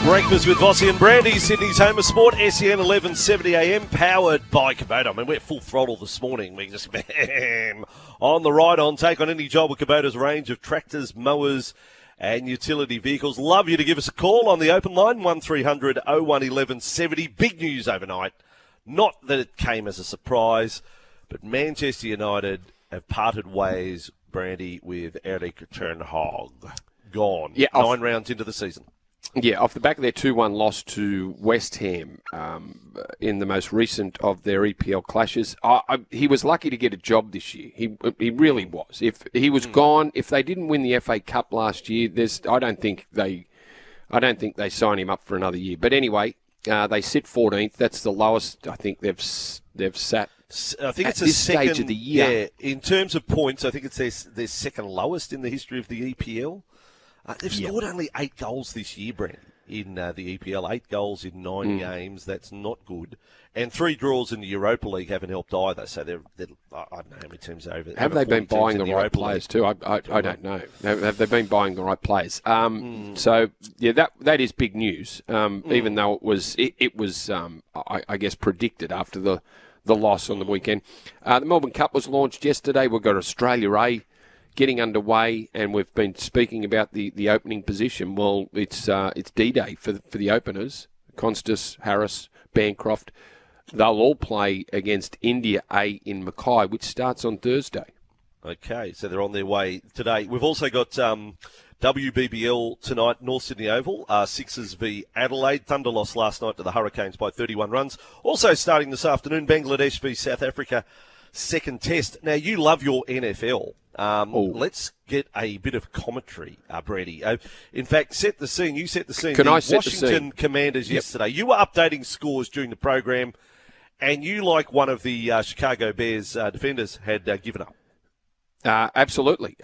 Breakfast with Vossy and Brandy, Sydney's home of sport, SEN 1170 AM, powered by Kubota. I mean, we're full throttle this morning. We just, on the ride on, take on any job with Kubota's range of tractors, mowers, and utility vehicles. Love you to give us a call on the open line, 1300 01 1170. Big news overnight. Not that it came as a surprise, but Manchester United have parted ways, Brandy, with Erik ten Hag. Gone. Yeah, 9 rounds into the season. Yeah, off the back of their 2-1 loss to West Ham in the most recent of their EPL clashes, he was lucky to get a job this year. He really was. If he was gone, if they didn't win the FA Cup last year, I don't think they sign him up for another year. But anyway, they sit 14th. That's the lowest I think they've sat. I think it's at this stage of the year. Yeah, in terms of points, I think it's their second lowest in the history of the EPL. They've scored only 8 goals this year, Brent, in the EPL. 8 goals in 9 games. That's not good. And 3 draws in the Europa League haven't helped either. So they're I don't know how many teams over. Have they been buying the right players too? I don't know. Have they been buying the right players? So yeah, that is big news. Even though it was I guess predicted after the loss on the weekend. The Melbourne Cup was launched yesterday. We've got Australia A getting underway, and we've been speaking about the opening position. Well, it's D-Day for the openers. Constas, Harris, Bancroft. They'll all play against India A in Mackay, which starts on Thursday. Okay, so they're on their way today. We've also got WBBL tonight, North Sydney Oval, Sixers v Adelaide. Thunder lost last night to the Hurricanes by 31 runs. Also starting this afternoon, Bangladesh v South Africa, second test. Now, you love your NFL. Let's get a bit of commentary, Brady. In fact, set the scene. You set the scene. Can I set Washington the scene? Commanders yesterday. You were updating scores during the program, and you, like one of the Chicago Bears defenders, had given up. Absolutely.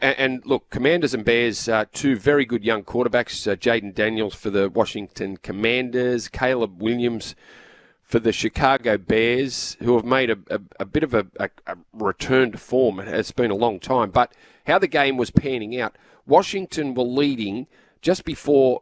And look, Commanders and Bears, 2 very good young quarterbacks. Jaden Daniels for the Washington Commanders, Caleb Williams for the Chicago Bears, who have made a bit of a return to form. It's been a long time. But how the game was panning out, Washington were leading just before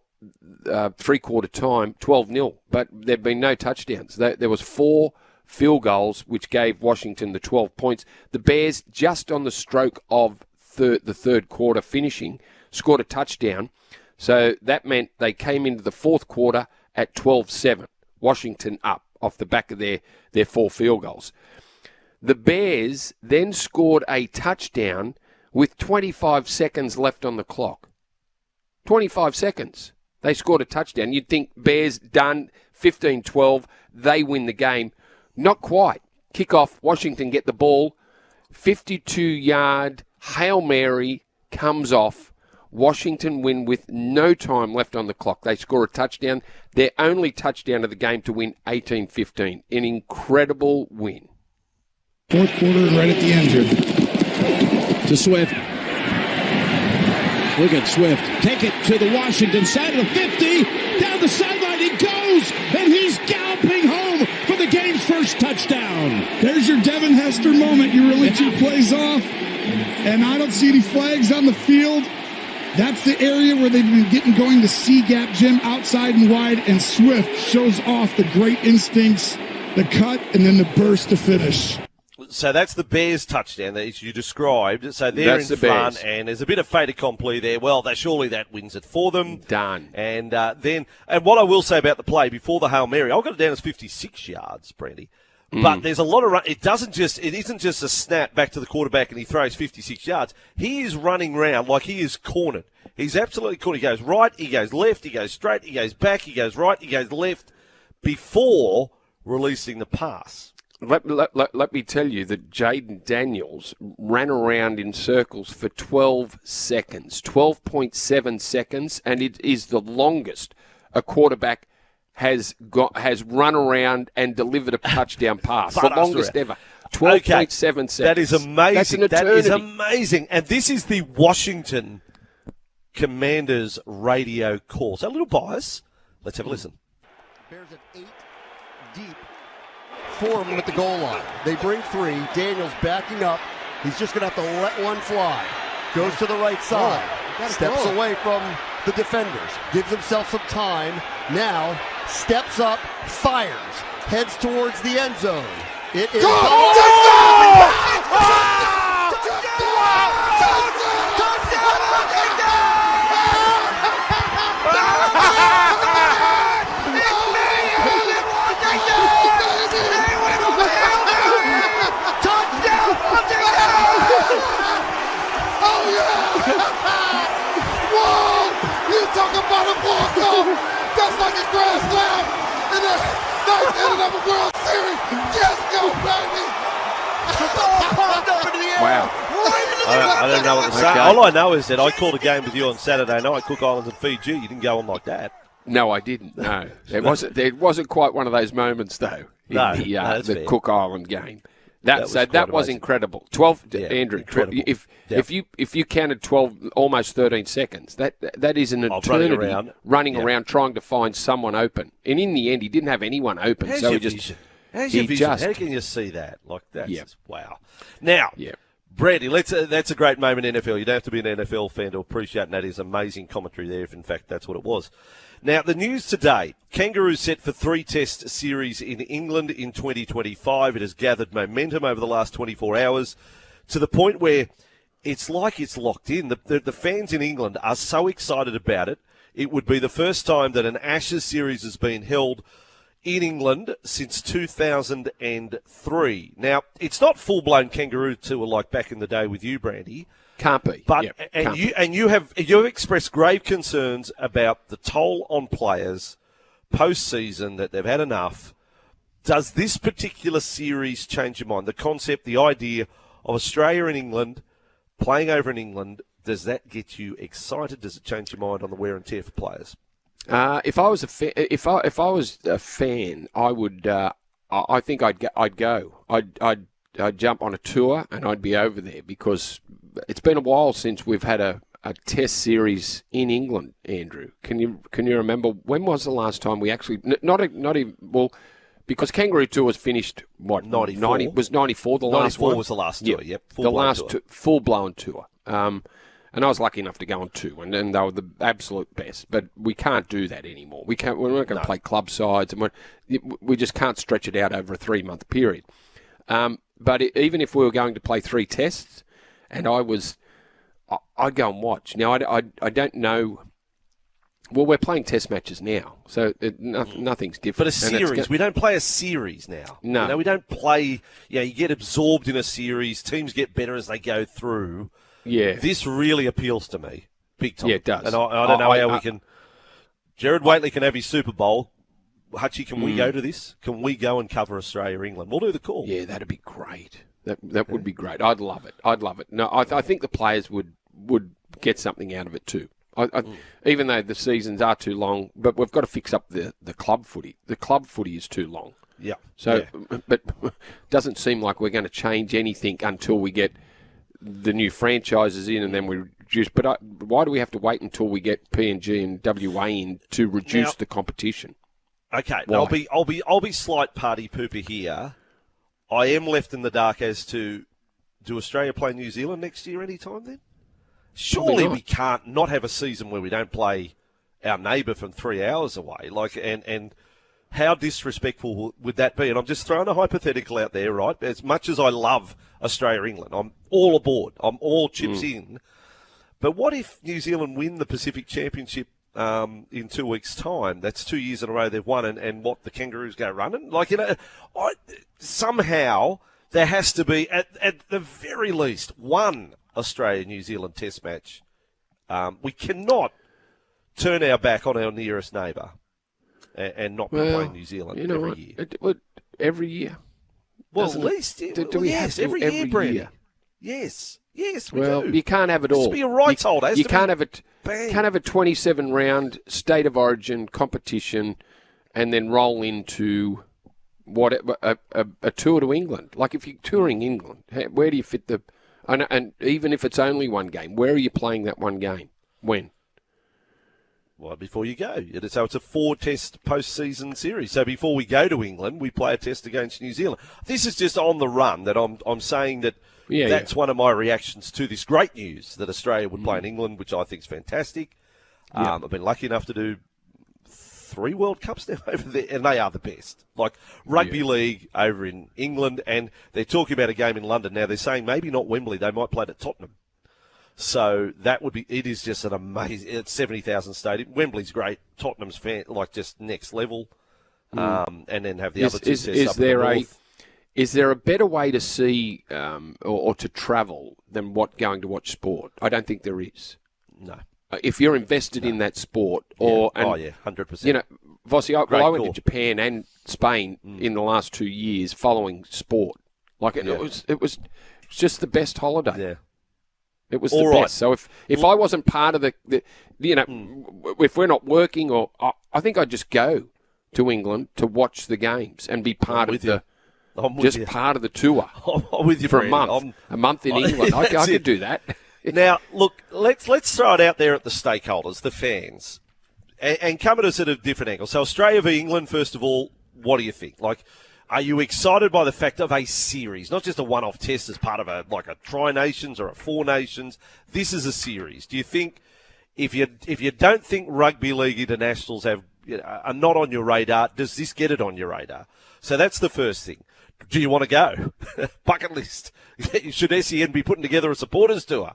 three-quarter time, 12-0, but there have been no touchdowns. There was 4 field goals, which gave Washington the 12 points. The Bears, just on the stroke of the third quarter finishing, scored a touchdown. So that meant they came into the fourth quarter at 12-7. Washington up off the back of their 4 field goals. The Bears then scored a touchdown with 25 seconds left on the clock. 25 seconds. They scored a touchdown. You'd think Bears done, 15-12, they win the game. Not quite. Kickoff, Washington get the ball, 52-yard Hail Mary comes off. Washington win with no time left on the clock. They score a touchdown, their only touchdown of the game, to win 18-15. An incredible win. Fourth quarter right at the end here. To Swift. Look at Swift. Take it to the Washington side of the 50. Down the sideline he goes, and he's galloping home for the game's first touchdown. There's your Devin Hester moment. You're really 2 plays off, and I don't see any flags on the field. That's the area where they've been going to C-gap, Jim, outside and wide, and Swift shows off the great instincts, the cut, and then the burst to finish. So that's the Bears touchdown that you described. So they're in front, and there's a bit of fait accompli there. Well, surely that wins it for them. Done. And what I will say about the play before the Hail Mary, I've got it down as 56 yards, Brandy. But there's a lot of run. It isn't just a snap back to the quarterback and he throws 56 yards. He is running around like he is cornered. He's absolutely cornered. He goes right, he goes left, he goes straight, he goes back, he goes right, he goes left before releasing the pass. Let me tell you that Jaden Daniels ran around in circles for 12 seconds, 12.7 seconds, and it is the longest a quarterback has run around and delivered a touchdown pass. The longest ever. 12.7 seconds. That is amazing. That's an eternity. That is amazing. And this is the Washington Commanders radio call. So a little bias. Let's have a listen. Bears at 8 deep. 4 of them at the goal line. They bring 3. Daniels backing up. He's just going to have to let one fly. Goes to the right side. Steps away from the defenders, gives himself some time, now steps up, fires, heads towards the end zone. It is... Talk about a walk-off. That's like a grand slam in the ninth inning of a World Series. Yes, go, baby. Popped up into the air. Wow. I don't know what to say. Okay. All I know is that I called a game with you on Saturday night, Cook Islands and Fiji. You didn't go on like that. No, I didn't. No, there wasn't quite one of those moments though in the Cook Island game. That was incredible. 12, yeah, Andrew. incredible. If you counted 12, almost 13 seconds, that is an eternity running around trying to find someone open. And in the end, he didn't have anyone open. How's so your he just vision? How's your vision? How can you see that? Like that's wow. Now, Brandy, that's a great moment in NFL. You don't have to be an NFL fan to appreciate, and that is amazing commentary there. If in fact that's what it was. Now, the news today, Kangaroos set for 3 test series in England in 2025. It has gathered momentum over the last 24 hours to the point where it's like it's locked in. The fans in England are so excited about it. It would be the first time that an Ashes series has been held in England since 2003. Now, it's not full-blown Kangaroo tour like back in the day with you, Brandy. Can't be. But you have expressed grave concerns about the toll on players post-season, that they've had enough. Does this particular series change your mind? The concept, the idea of Australia and England playing over in England, does that get you excited? Does it change your mind on the wear and tear for players? If I was a fan, I would. I think I'd go. I'd jump on a tour and I'd be over there because it's been a while since we've had a test series in England. Andrew, can you remember when was the last time we actually not even because Kangaroo Tour was finished 94 was 94 the last 94 one was the last tour. Yep, the last full blown tour. And I was lucky enough to go on 2, and they were the absolute best. But we can't do that anymore. We're not going to play club sides, and we just can't stretch it out over a 3-month period. But even if we were going to play 3 tests, and I'd go and watch. Now I don't know. Well, we're playing test matches now, so nothing's different. But a series, we don't play a series now. No, we don't play. You get absorbed in a series. Teams get better as they go through. Yeah, this really appeals to me, big time. Yeah, it does. And I don't know how we can. Jared Waitley can have his Super Bowl. Hutchie, can we go to this? Can we go and cover Australia, England? We'll do the call. Yeah, that'd be great. That would be great. I'd love it. No, I think the players would get something out of it too. Even though the seasons are too long, but we've got to fix up the club footy. The club footy is too long. Yeah. So, but it doesn't seem like we're going to change anything until we get the new franchises in, and then we reduce. But why do we have to wait until we get PNG and WA in to reduce the competition? Okay, I'll be slight party pooper here. I am left in the dark as to, do Australia play New Zealand next year anytime then? Surely we can't not have a season where we don't play our neighbour from 3 hours away. And how disrespectful would that be? And I'm just throwing a hypothetical out there, right? As much as I love Australia, England, I'm all aboard. I'm all chips in. But what if New Zealand win the Pacific Championship in 2 weeks' time? That's 2 years in a row they've won, and what, the Kangaroos go running? Somehow there has to be, at the very least, one Australia-New Zealand test match. We cannot turn our back on our nearest neighbour and not be playing New Zealand every year. Every year. Well, at least do we have to every year, Brandy? Yes, we do. You can't have it all. It has to be a rights holder. You can't have it. Can't have a 27-round state of origin competition, and then roll into a tour to England. Like if you're touring England, where do you fit the? And even if it's only one game, where are you playing that one game? When? Well, before you go. So it's a 4-test post-season series. So before we go to England, we play a test against New Zealand. This is just on the run that I'm saying that that's one of my reactions to this great news that Australia would play in England, which I think is fantastic. I've been lucky enough to do 3 World Cups now over there, and they are the best. Like rugby league over in England, and they're talking about a game in London now. They're saying maybe not Wembley, they might play it at Tottenham. So that would be. It is just an amazing. It's 70,000 stadium. Wembley's great. Tottenham's just next level. And then have the other two tests Is there a better way to see or to travel than going to watch sport? I don't think there is. No. If you're invested in that sport, 100%. You know, Vossy, I went call. to Japan and Spain in the last 2 years following sport. Like it was just the best holiday. Yeah. It was the best. So if I wasn't part of the if we're not working, or I think I'd just go to England to watch the games and be part of part of the tour. I'm with you for a month. A month in England. I could do that. Now, look, let's throw it out there at the stakeholders, the fans, and come at us at a different angle. So Australia v England, first of all, what do you think? Like, are you excited by the fact of a series, not just a one-off test as part of a Tri-Nations or a Four Nations? This is a series. Do you think if you don't think rugby league internationals are not on your radar, does this get it on your radar? So that's the first thing. Do you want to go? Bucket list. Should SEN be putting together a supporters tour?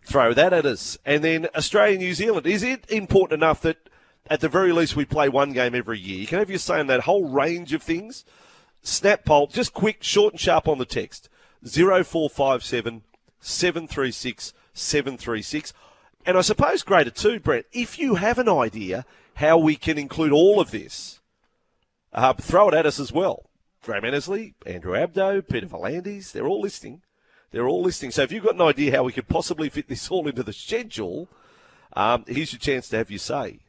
Throw that at us. And then Australia, New Zealand. Is it important enough that at the very least we play one game every year? You can have your say on that whole range of things. Snap poll, just quick, short and sharp on the text. 0457 736 736. And I suppose greater too, Brett, if you have an idea how we can include all of this, throw it at us as well. Graham Annesley, Andrew Abdo, Peter Volandis, they're all listening. So if you've got an idea how we could possibly fit this all into the schedule, here's your chance to have your say.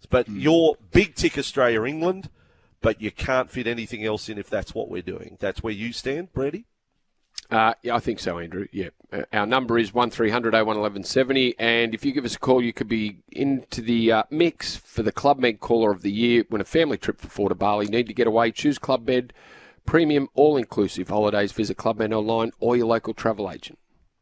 But you're big tick Australia, England, but you can't fit anything else in if that's what we're doing. That's where you stand, Brady? Yeah, I think so, Andrew. Yeah. Our number is 1300 01 1170, and if you give us a call, you could be into the mix for the Club Med Caller of the Year. Win a family trip for 4 to Bali. Need to get away? Choose Club Med. Premium, all-inclusive holidays. Visit Club Med online or your local travel agent.